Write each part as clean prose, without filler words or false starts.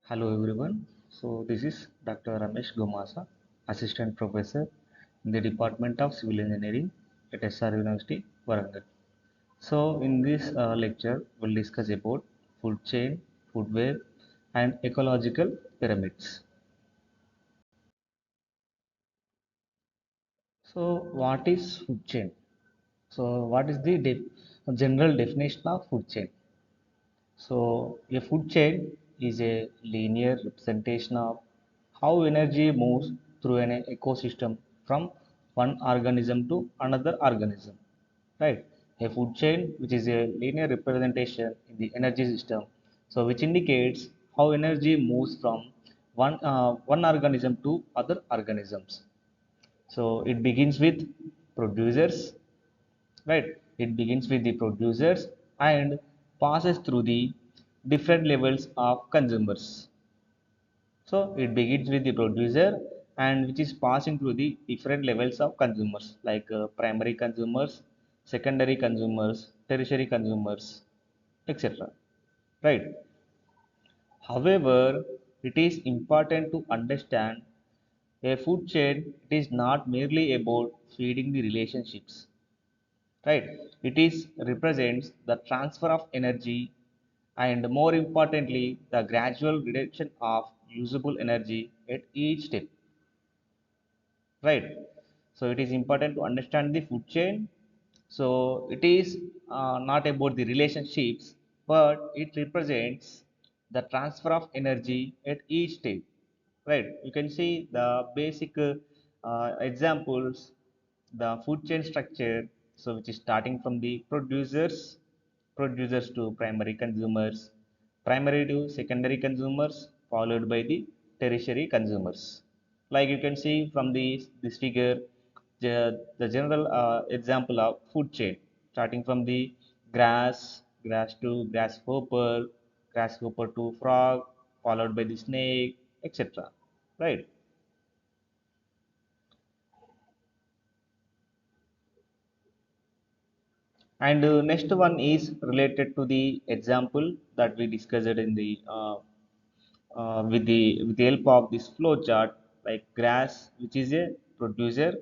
Hello everyone. So this is Dr. Ramesh Gomasa, Assistant Professor in the Department of Civil Engineering at SR University, Warangal. So in this lecture, we'll discuss about food chain, food web, and ecological pyramids. So what is food chain? So what is the general definition of food chain? So, a food chain is a linear representation of how energy moves through an ecosystem from one organism to another organism. Right? A food chain, which is a linear representation in the energy system, so which indicates how energy moves from one organism to other organisms. So it begins with producers, right? It begins with the producers and passes through the different levels of consumers. So it begins with the producer and which is passing through the different levels of consumers like primary consumers, secondary consumers, tertiary consumers, etc. Right? However, it is important to understand a food chain. It is not merely about feeding the relationships, right? It is represents the transfer of energy and more importantly the gradual reduction of usable energy at each step, right? So it is important to understand the food chain. So it is not about the relationships, but it represents the transfer of energy at each step, right? You can see the basic examples, the food chain structure, so which is starting from the producers to primary consumers, primary to secondary consumers, followed by the tertiary consumers. Like you can see from this figure, the general example of food chain, starting from the grass to grasshopper to frog, followed by the snake, etc. Right? And next one is related to the example that we discussed in the with the help of this flow chart, like grass, which is a producer,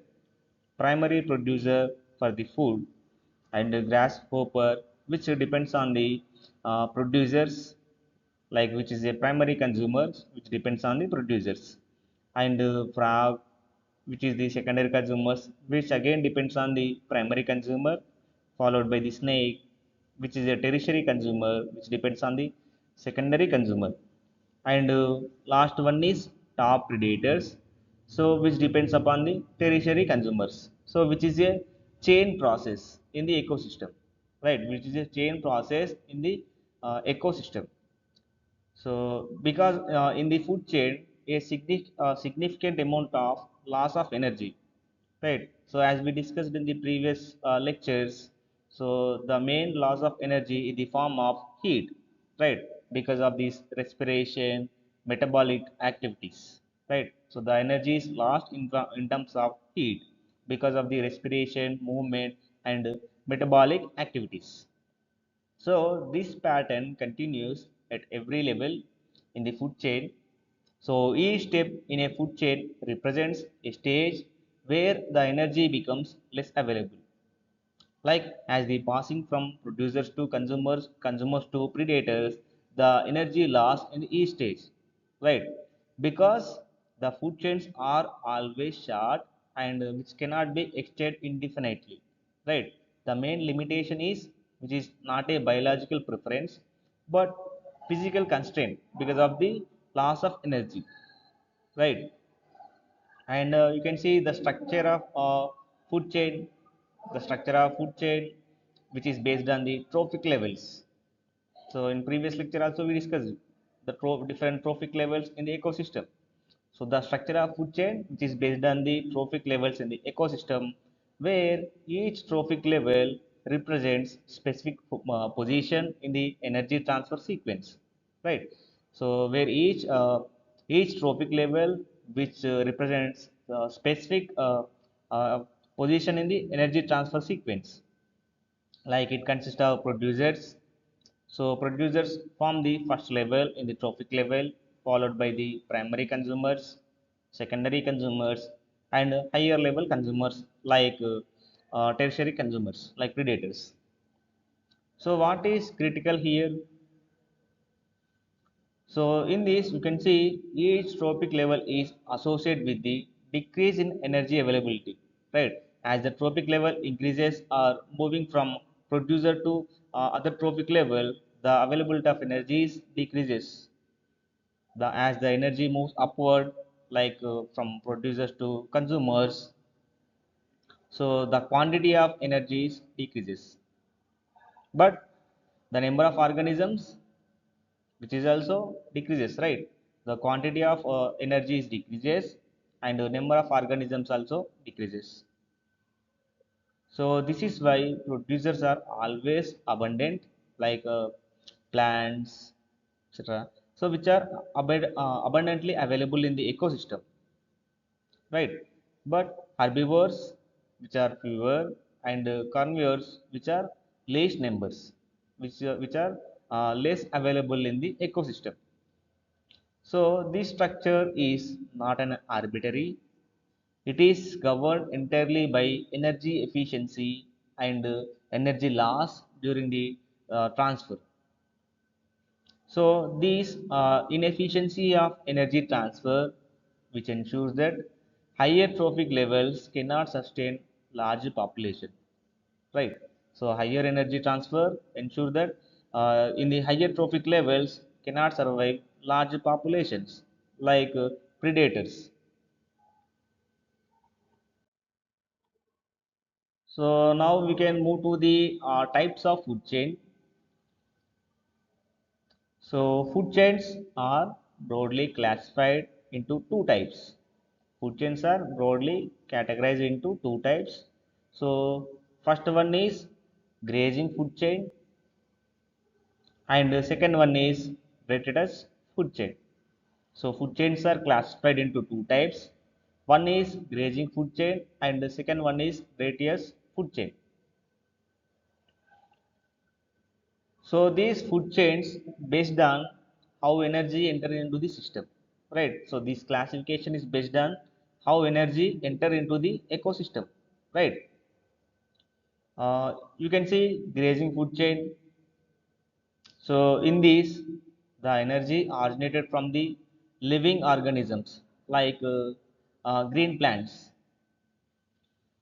primary producer for the food, and the grasshopper, which depends on the producers, like which is a primary consumer, which depends on the producers, and frog, which is the secondary consumers, which again depends on the primary consumer, followed by the snake, which is a tertiary consumer, which depends on the secondary consumer, and last one is top predators, so which depends upon the tertiary consumers, so which is a chain process in the ecosystem, right? Which is a chain process in the ecosystem. So because in the food chain a significant amount of loss of energy, right? So as we discussed in the previous lectures, so the main loss of energy in the form of heat, right? Because of this respiration, metabolic activities, right? So the energy is lost in terms of heat because of the respiration, movement, and metabolic activities. So this pattern continues at every level in the food chain. So each step in a food chain represents a stage where the energy becomes less available. Like as the passing from producers to consumers, consumers to predators, the energy lost in each stage, right? Because the food chains are always short and which cannot be extended indefinitely, right? The main limitation is which is not a biological preference but physical constraint because of the loss of energy, right? And you can see the structure of food chain, the structure of food chain, which is based on the trophic levels. So in previous lecture also we discussed the different trophic levels in the ecosystem. So the structure of food chain, which is based on the trophic levels in the ecosystem, where each trophic level represents specific position in the energy transfer sequence, right? So where each trophic level, which represents specific position in the energy transfer sequence, like it consists of producers. So producers form the first level in the trophic level, followed by the primary consumers, secondary consumers, and higher level consumers like tertiary consumers like predators. So what is critical here? So in this you can see each trophic level is associated with the decrease in energy availability, right? As the trophic level increases or moving from producer to other trophic level, the availability of energy is decreases. As the energy moves upward, like from producers to consumers, so the quantity of energy decreases, but the number of organisms which is also decreases, right? The quantity of energy is decreases and the number of organisms also decreases. So this is why producers are always abundant, like plants, etc. So which are abundantly available in the ecosystem, right? But herbivores which are fewer and carnivores which are less numbers, which are less available in the ecosystem. So this structure is not an arbitrary. It is governed entirely by energy efficiency and energy loss during the transfer. So these inefficiency of energy transfer, which ensures that higher trophic levels cannot sustain large population, right? So higher energy transfer ensure that in the higher trophic levels cannot survive large populations like predators. So now we can move to the types of food chain. So food chains are broadly classified into two types. Food chains are broadly categorized into two types. So first one is grazing food chain and the second one is detritus food chain. So food chains are classified into two types. One is grazing food chain and the second one is detritus food chain. So these food chains based on how energy enter into the system, right? So this classification is based on how energy enter into the ecosystem, right? You can see grazing food chain. So in this, the energy originated from the living organisms like green plants.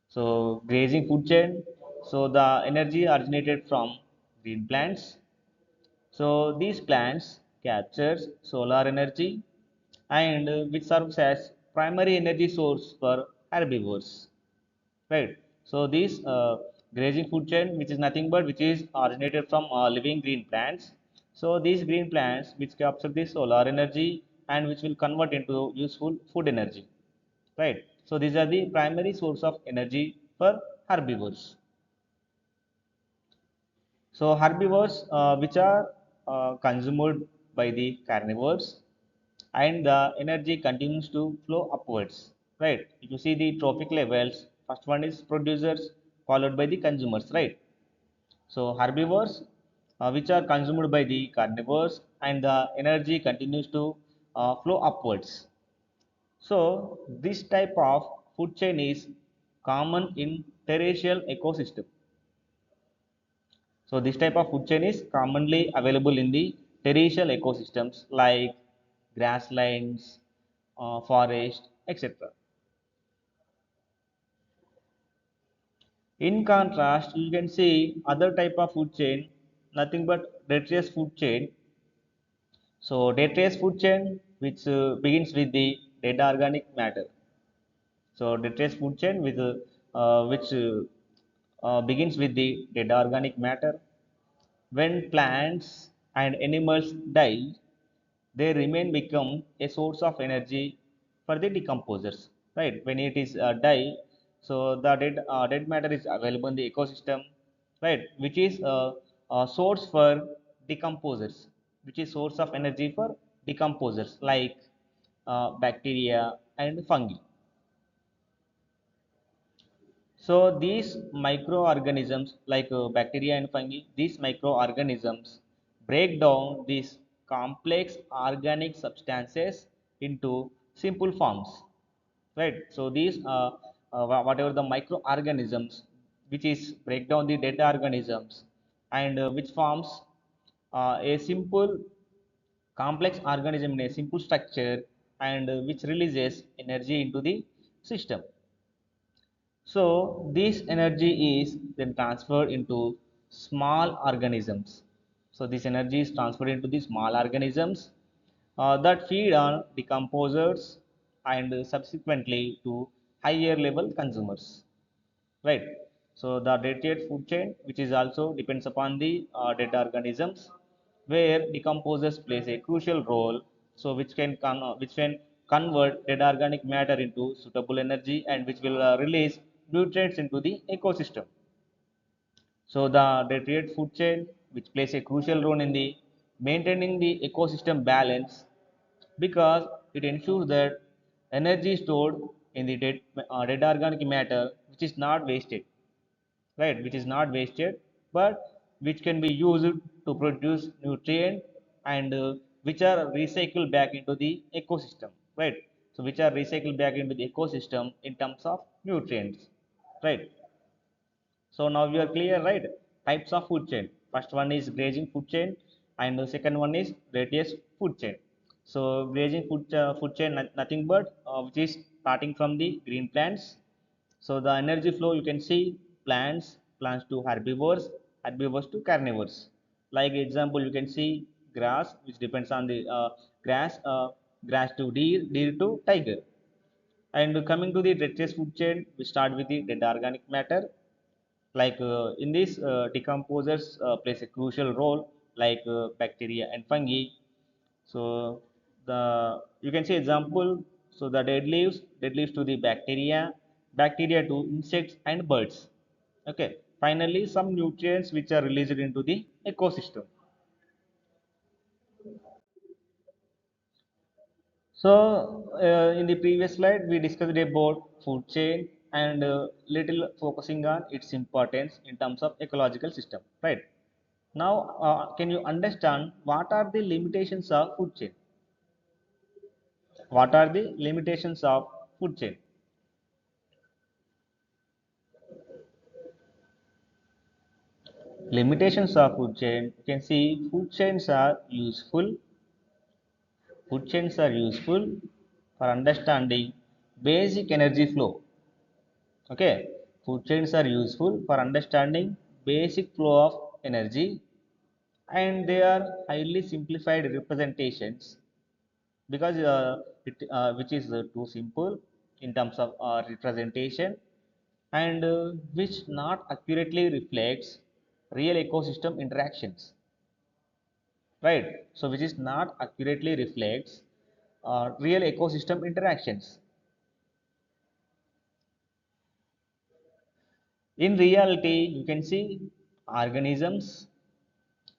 So grazing food chain. So the energy originated from green plants. So these plants captures solar energy and which serves as primary energy source for herbivores, right? So this grazing food chain, which is nothing but which is originated from living green plants. So these green plants which capture the solar energy and which will convert into useful food energy, right? So these are the primary source of energy for herbivores. So herbivores which are consumed by the carnivores and the energy continues to flow upwards, right? If you see the trophic levels, first one is producers followed by the consumers, right? So herbivores which are consumed by the carnivores and the energy continues to flow upwards. So this type of food chain is common in terrestrial ecosystem. So this type of food chain is commonly available in the terrestrial ecosystems like grasslands, forest, etc. In contrast, you can see other type of food chain, nothing but detritus food chain. So detritus food chain, which begins with the dead organic matter. So detritus food chain with which begins with the dead organic matter. When plants and animals die, they remain become a source of energy for the decomposers, right? When it is die, so the dead matter is available in the ecosystem, right? Which is a source for decomposers, which is source of energy for decomposers like bacteria and fungi. So these microorganisms like bacteria and fungi, these microorganisms break down these complex organic substances into simple forms, right? So these whatever the microorganisms which is break down the dead organisms and which forms a simple complex organism in a simple structure and which releases energy into the system. So this energy is then transferred into small organisms. So this energy is transferred into the small organisms that feed on decomposers and subsequently to higher level consumers, right? So the detritus food chain, which is also depends upon the dead organisms, where decomposers plays a crucial role. So which can convert dead organic matter into suitable energy and which will release nutrients into the ecosystem. So the detritus food chain, which plays a crucial role in the maintaining the ecosystem balance, because it ensures that energy stored in the dead organic matter which is not wasted, right, which is not wasted but which can be used to produce nutrient and which are recycled back into the ecosystem, right? So which are recycled back into the ecosystem in terms of nutrients, right? So now we are clear, right? Types of food chain. First one is grazing food chain, and the second one is radius food chain. So grazing food chain nothing but which is starting from the green plants. So the energy flow you can see plants to herbivores, herbivores to carnivores. Like example, you can see grass, which depends on the grass, grass to deer, deer to tiger. And coming to the detritus food chain, we start with the dead organic matter, like in this decomposers plays a crucial role like bacteria and fungi. So the you can see example, so the dead leaves to the bacteria, bacteria to insects and birds, okay. Finally some nutrients which are released into the ecosystem. So in the previous slide we discussed about food chain and little focusing on its importance in terms of ecological system, right? Now, can you understand what are the limitations of food chain? What are the limitations of food chain? Limitations of food chain. You can see food chains are useful. Food chains are useful for understanding basic energy flow. Okay, food chains are useful for understanding basic flow of energy, and they are highly simplified representations because which is too simple in terms of representation and which not accurately reflects real ecosystem interactions, right? So which is not accurately reflects real ecosystem interactions. In reality you can see organisms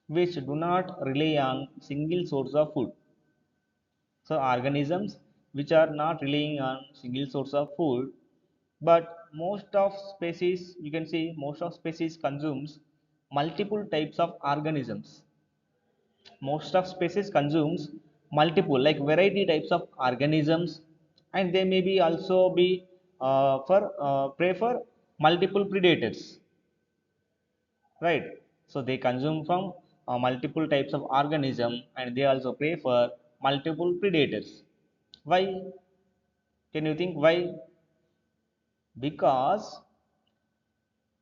which do not rely on single source of food. So organisms which are not relying on single source of food, but most of species you can see most of species consumes multiple types of organisms. Most of species consumes multiple like variety types of organisms, and they may be also be for prey for multiple predators, right? So they consume from multiple types of organism and they also prey for multiple predators. Why? Can you think why? Because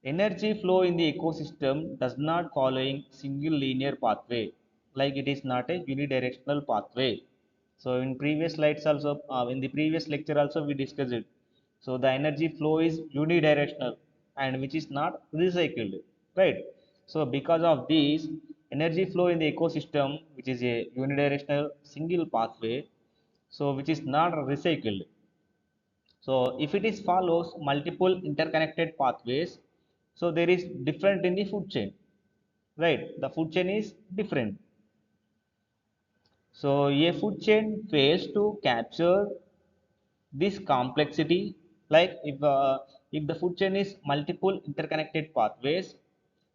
energy flow in the ecosystem does not following single linear pathway, like it is not a unidirectional pathway. So in previous slides also, in the previous lecture also we discussed it. So the energy flow is unidirectional and which is not recycled, right? So because of this, energy flow in the ecosystem, which is a unidirectional single pathway, so which is not recycled. So if it is follows multiple interconnected pathways, so there is different in the food chain, right? The food chain is different. So a food chain fails to capture this complexity. Like if the food chain is multiple interconnected pathways,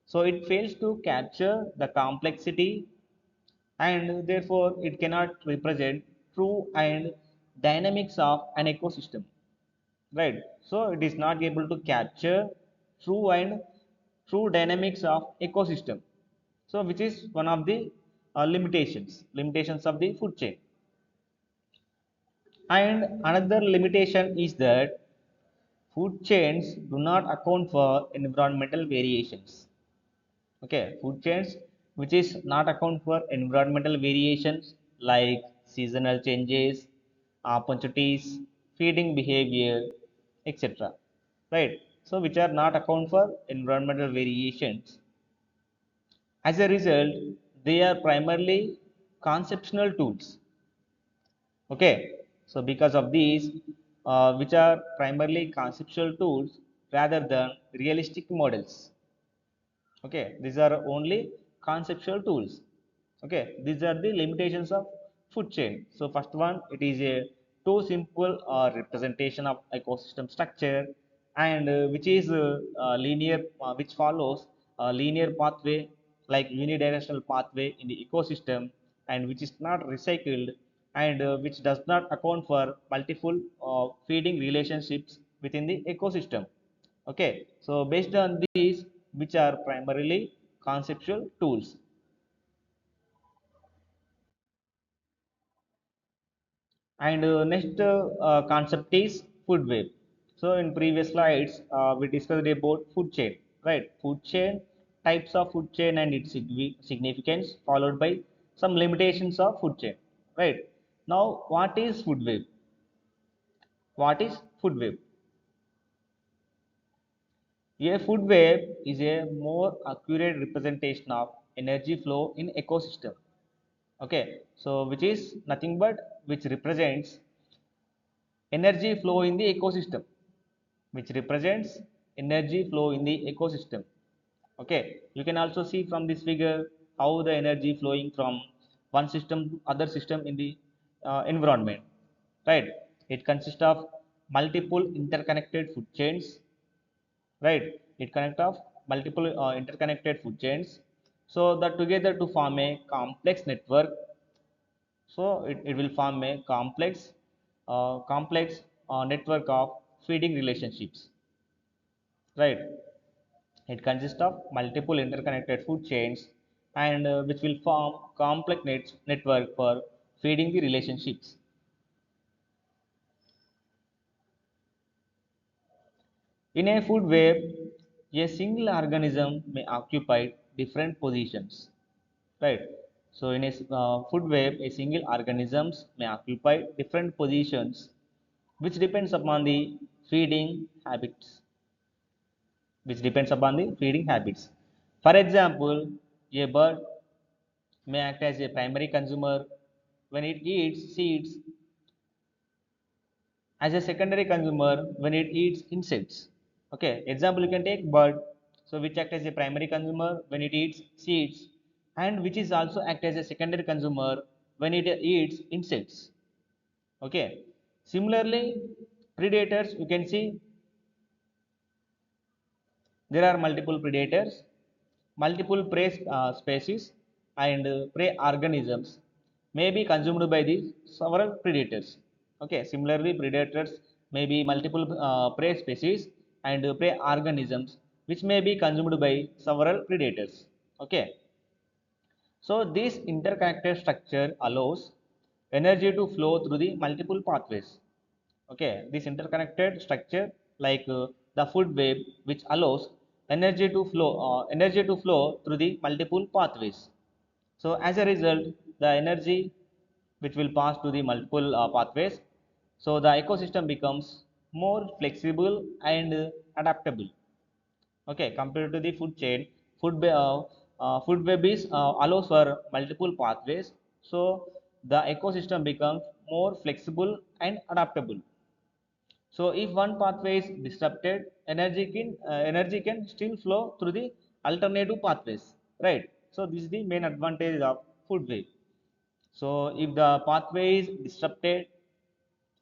so it fails to capture the complexity and therefore it cannot represent true and dynamics of an ecosystem, right? So it is not able to capture true and true dynamics of ecosystem, so which is one of the limitations of the food chain. And another limitation is that food chains do not account for environmental variations. Okay, food chains which is not account for environmental variations like seasonal changes, opportunities, feeding behavior, etc. Right? So which are not account for environmental variations. As a result, they are primarily conceptual tools. Okay, so because of these, which are primarily conceptual tools rather than realistic models. Okay, these are only conceptual tools. Okay, these are the limitations of food chain. So first one, it is a too simple representation of ecosystem structure, and which is linear, which follows a linear pathway, like unidirectional pathway in the ecosystem, and which is not recycled, and which does not account for multiple feeding relationships within the ecosystem. Okay, so based on these, which are primarily conceptual tools. And next concept is food web. So in previous slides, we discussed about food chain, right? Food chain, types of food chain and its significance, followed by some limitations of food chain, right? Now, what is food web? What is food web? A food web is a more accurate representation of energy flow in ecosystem. Okay, so which is nothing but which represents energy flow in the ecosystem, which represents energy flow in the ecosystem. Okay, you can also see from this figure how the energy flowing from one system to other system in the environment, right? It consists of multiple interconnected food chains, right? It connect of multiple interconnected food chains, so that together to form a complex network. So it will form a complex network of feeding relationships, right? It consists of multiple interconnected food chains, and which will form complex network for feeding the relationships. In a food web, a single organism may occupy different positions, right? So in a food web, a single organisms may occupy different positions, which depends upon the feeding habits, which depends upon the feeding habits. For example, a bird may act as a primary consumer when it eats seeds, as a secondary consumer when it eats insects. Okay, example, you can take bird, so which act as a primary consumer when it eats seeds, and which is also act as a secondary consumer when it eats insects. Okay, similarly, predators, you can see there are multiple predators, multiple prey species, and prey organisms may be consumed by the several predators. Okay, similarly, predators may be multiple prey species and prey organisms which may be consumed by several predators. Okay, so this interconnected structure allows energy to flow through the multiple pathways. Okay, this interconnected structure, like the food web, which allows energy to flow through the multiple pathways. So as a result, the energy which will pass to the multiple pathways, so the ecosystem becomes more flexible and adaptable. Okay, compared to the food chain, food web is allows for multiple pathways, so the ecosystem becomes more flexible and adaptable. So if one pathway is disrupted, energy can still flow through the alternative pathways, right? So this is the main advantage of food web. So if the pathway is disrupted,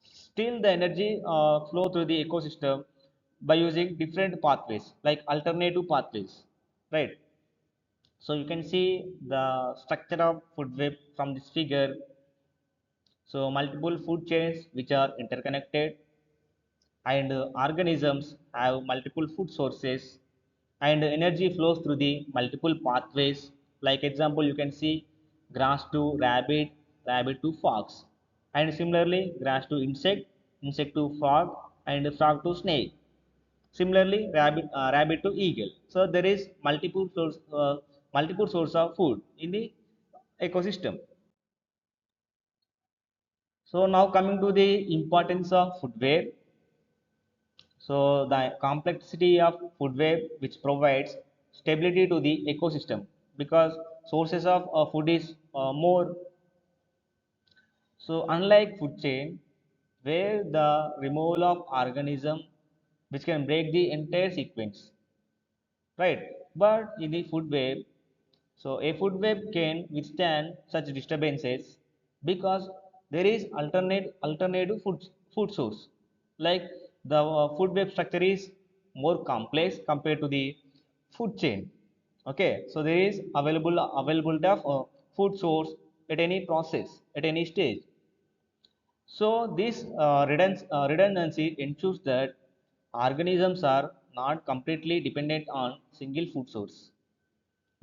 still the energy flow through the ecosystem by using different pathways like alternative pathways, right? So you can see the structure of food web from this figure. So multiple food chains which are interconnected, and organisms have multiple food sources, and energy flows through the multiple pathways. Like example, you can see grass to rabbit, rabbit to fox, and similarly grass to insect, insect to frog, and frog to snake. Similarly, rabbit to eagle. So there is multiple source of food in the ecosystem. So now coming to the importance of food web. So the complexity of food web which provides stability to the ecosystem, because sources of food is more. So unlike food chain, where the removal of organism which can break the entire sequence, right? But in the food web, so a food web can withstand such disturbances because there is alternative food source. Like the food web structure is more complex compared to the food chain. Okay, so there is availability of food source at any process at any stage. So this redundancy ensures that organisms are not completely dependent on single food source,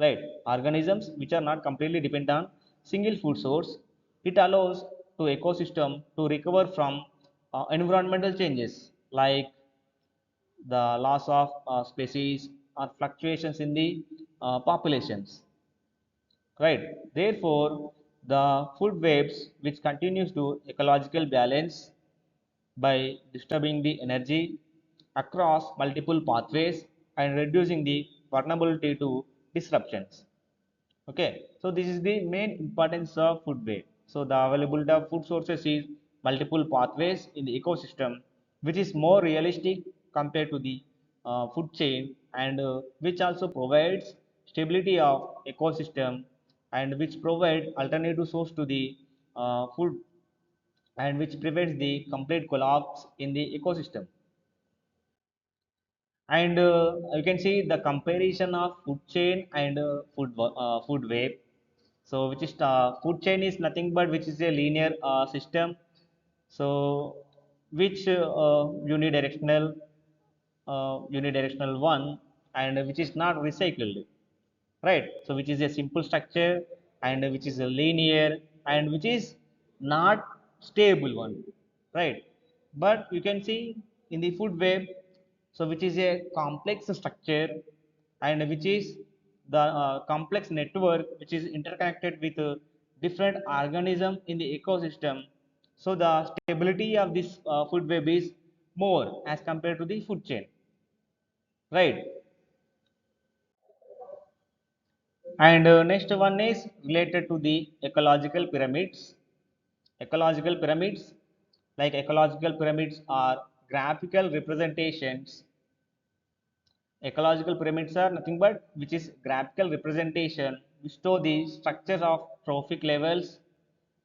right? Organisms which are not completely dependent on single food source, it allows to ecosystem to recover from environmental changes like the loss of species or fluctuations in the populations, right? Therefore the food webs which continues to ecological balance by disturbing the energy across multiple pathways and reducing the vulnerability to disruptions. Okay, so this is the main importance of food web. So the availability of food sources is multiple pathways in the ecosystem, which is more realistic compared to the food chain, and which also provides stability of ecosystem, and which provide alternative source to the food, and which prevents the complete collapse in the ecosystem. And you can see the comparison of food chain and food web. So which is food chain is nothing but which is a linear system, so which unidirectional one, and which is not recycled, right? So which is a simple structure, and which is a linear, and which is not stable one, right? But you can see in the food web, so which is a complex structure, and which is the complex network which is interconnected with different organism in the ecosystem. So the stability of this food web is more as compared to the food chain, right? And next one is related to the ecological pyramids. Ecological pyramids, like ecological pyramids are graphical representations. Ecological pyramids are nothing but which is graphical representation which show the structure of trophic levels,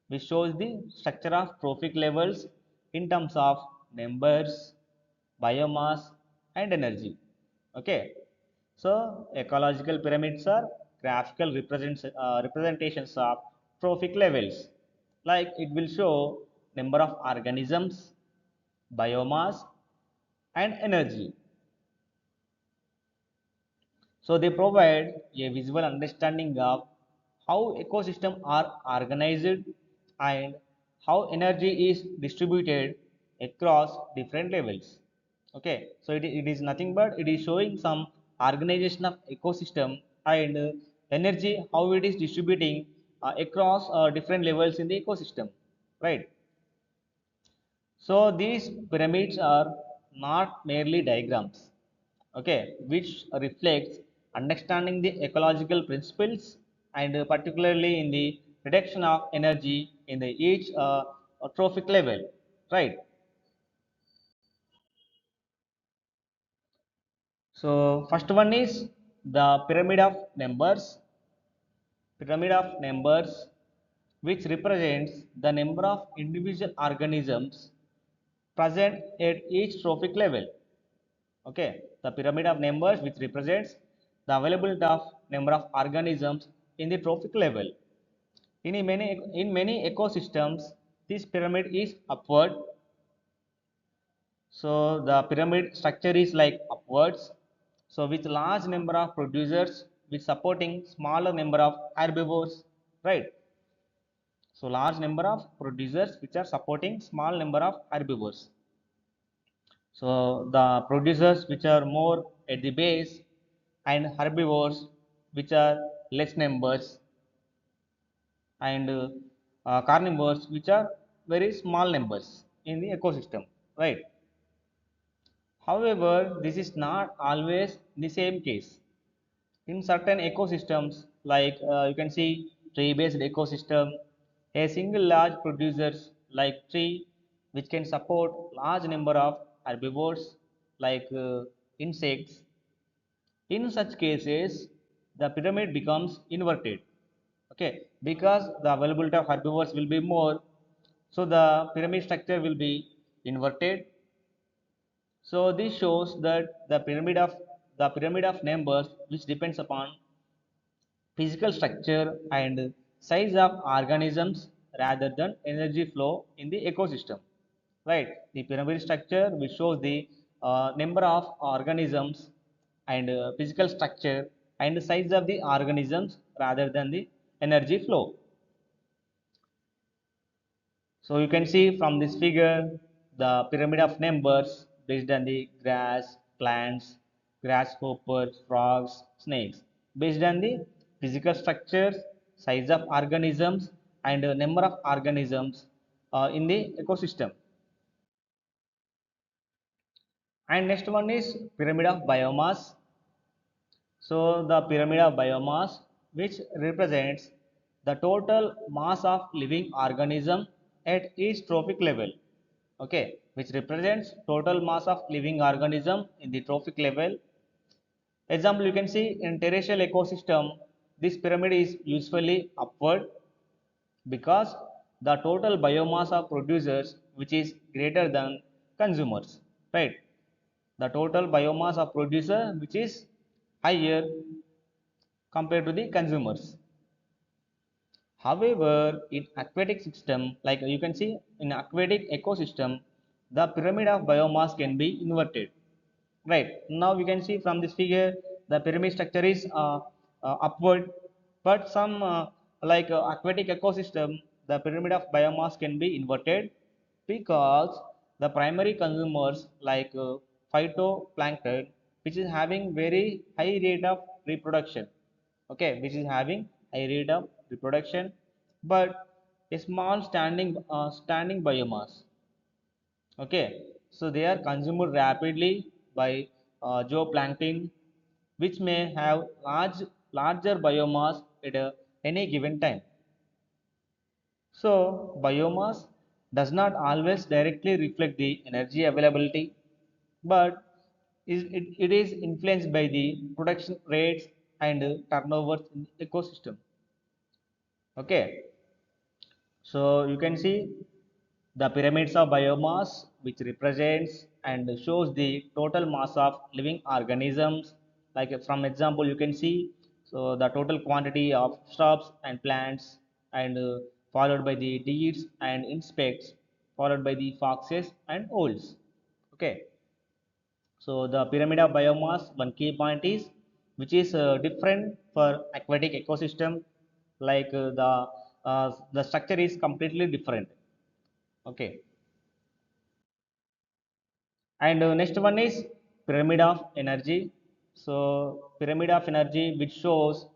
which shows the structure of trophic levels in terms of numbers, biomass, and energy. Okay, so ecological pyramids are graphical representations of trophic levels. Like it will show number of organisms, biomass, and energy. So they provide a visual understanding of how ecosystems are organized and how energy is distributed across different levels. Okay, so it is nothing but it is showing some organization of ecosystem, and energy how it is distributing across different levels in the ecosystem, right? So these pyramids are not merely diagrams, okay, which reflects understanding the ecological principles, and particularly in the reduction of energy in the each trophic level, right? So first one is the pyramid of numbers, which represents the number of individual organisms present at each trophic level. Okay, the pyramid of numbers which represents the availability of number of organisms in the trophic level. In many ecosystems, this pyramid is upward. So the pyramid structure is like upwards. So with large number of producers with supporting smaller number of herbivores, right? So large number of producers which are supporting small number of herbivores. So the producers which are more at the base and herbivores which are less numbers, and carnivores which are very small numbers in the ecosystem, right? However, this is not always the same case. In certain ecosystems, like you can see tree-based ecosystem, a single large producers like tree which can support large number of herbivores like insects. In such cases, the pyramid becomes inverted. Okay, because the availability of herbivores will be more, so the pyramid structure will be inverted. So this shows that the pyramid of numbers which depends upon physical structure and size of organisms rather than energy flow in the ecosystem. Right, the pyramid structure which shows the number of organisms and physical structure and the size of the organisms rather than the energy flow. So you can see from this figure the pyramid of numbers based on the grass, plants, grasshoppers, frogs, snakes, based on the physical structures, size of organisms, and number of organisms in the ecosystem. And next one is pyramid of biomass. So the pyramid of biomass which represents the total mass of living organism at each trophic level. Okay, which represents total mass of living organism in the trophic level. Example, you can see in terrestrial ecosystem, this pyramid is usually upward because the total biomass of producers which is greater than consumers, right? The total biomass of producer which is higher compared to the consumers. However, in aquatic system, like you can see in aquatic ecosystem, the pyramid of biomass can be inverted. Right. Now we can see from this figure the pyramid structure is upward, but some like aquatic ecosystem, the pyramid of biomass can be inverted because the primary consumers like phytoplankton, which is having very high rate of reproduction, okay, which is having high rate of reproduction, but a small standing biomass. Okay, so they are consumed rapidly by zooplankton, which may have larger biomass at any given time. So biomass does not always directly reflect the energy availability, but it is influenced by the production rates and turnovers in the ecosystem. Okay, so you can see the pyramids of biomass which represents and shows the total mass of living organisms. Like from example you can see, so the total quantity of shrubs and plants, and followed by the deers and insects, followed by the foxes and owls. Okay, so the pyramid of biomass, one key point is which is different for aquatic ecosystem, like the structure is completely different. Okay, and next one is pyramid of energy. So pyramid of energy which shows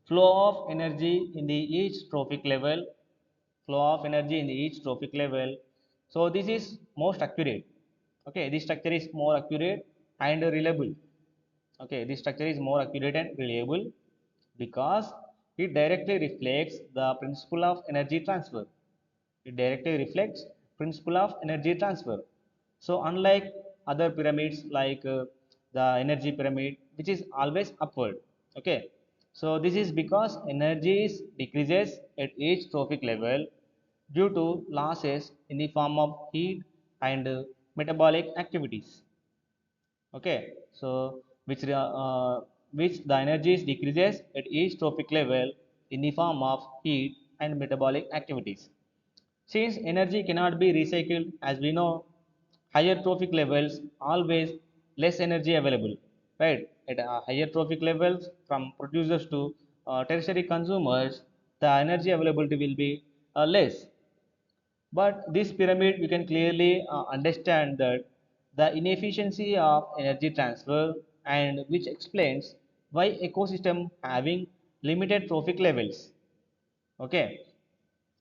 flow of energy in the each trophic level, flow of energy in the each trophic level. So this is most accurate. Okay, this structure is more accurate and reliable. Okay, this structure is more accurate and reliable because it directly reflects the principle of energy transfer. It directly reflects principle of energy transfer. So unlike other pyramids like the energy pyramid which is always upward. Okay, so this is because energy decreases at each trophic level due to losses in the form of heat and metabolic activities. Okay, so which which the energy decreases at each trophic level in the form of heat and metabolic activities. Since energy cannot be recycled, as we know, higher trophic levels always less energy available, right? At higher trophic levels from producers to tertiary consumers, the energy availability will be less. But this pyramid, you can clearly understand that the inefficiency of energy transfer, and which explains why ecosystem having limited trophic levels. Okay,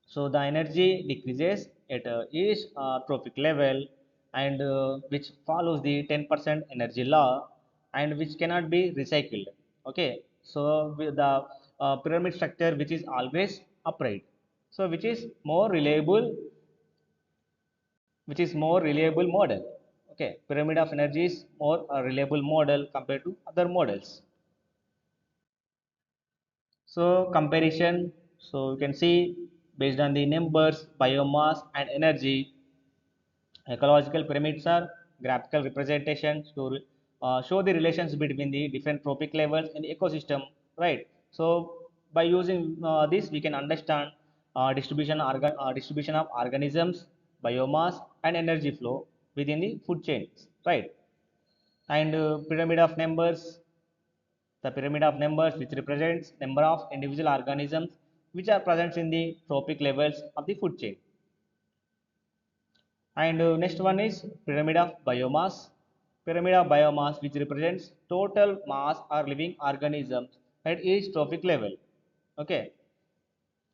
so the energy decreases at each trophic level, and which follows the 10% energy law, and which cannot be recycled. Okay, so with the pyramid structure which is always upright, so which is more reliable model. Okay, pyramid of energy is more reliable model compared to other models. So comparison, so you can see based on the numbers, biomass and energy, ecological pyramids are graphical representations to show the relations between the different trophic levels in the ecosystem, right? So by using this we can understand distribution of organisms, biomass and energy flow within the food chains, right? And pyramid of numbers, the pyramid of numbers which represents number of individual organisms which are present in the trophic levels of the food chain. And next one is pyramid of biomass. Pyramid of biomass which represents total mass or living organisms at each trophic level. Okay,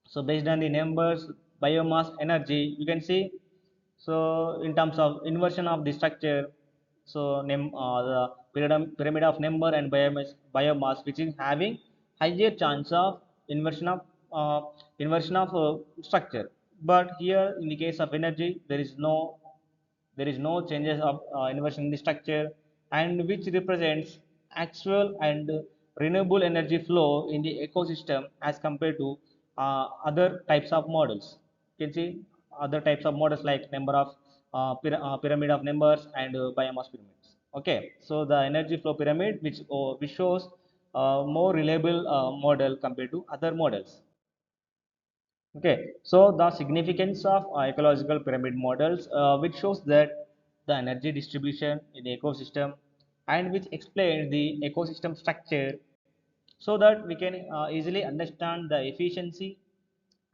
so based on the numbers, biomass, energy, you can see, so in terms of inversion of the structure, so the pyramid of number and biomass which is having higher chance of inversion of uh, structure. But here in the case of energy, there is no changes of inversion in the structure, and which represents actual and renewable energy flow in the ecosystem as compared to other types of models. You can see other types of models like number of pyramid of numbers and biomass pyramids. Okay, so the energy flow pyramid which shows more reliable model compared to other models. Okay, so the significance of ecological pyramid models, which shows that the energy distribution in the ecosystem, and which explains the ecosystem structure, so that we can easily understand the efficiency,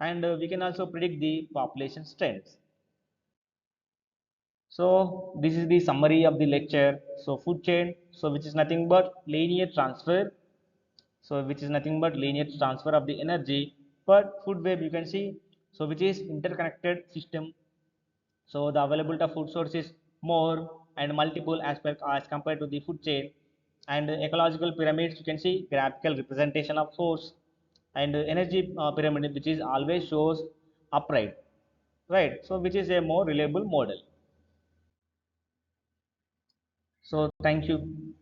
and we can also predict the population trends. So this is the summary of the lecture. So food chain, so which is nothing but linear transfer, so which is nothing but linear transfer of the energy. But food web, you can see, so which is interconnected system, so the availability of food source is more and multiple aspect as compared to the food chain. And ecological pyramids, you can see graphical representation of source, and energy pyramid which is always shows upright, right? So which is a more reliable model. So thank you.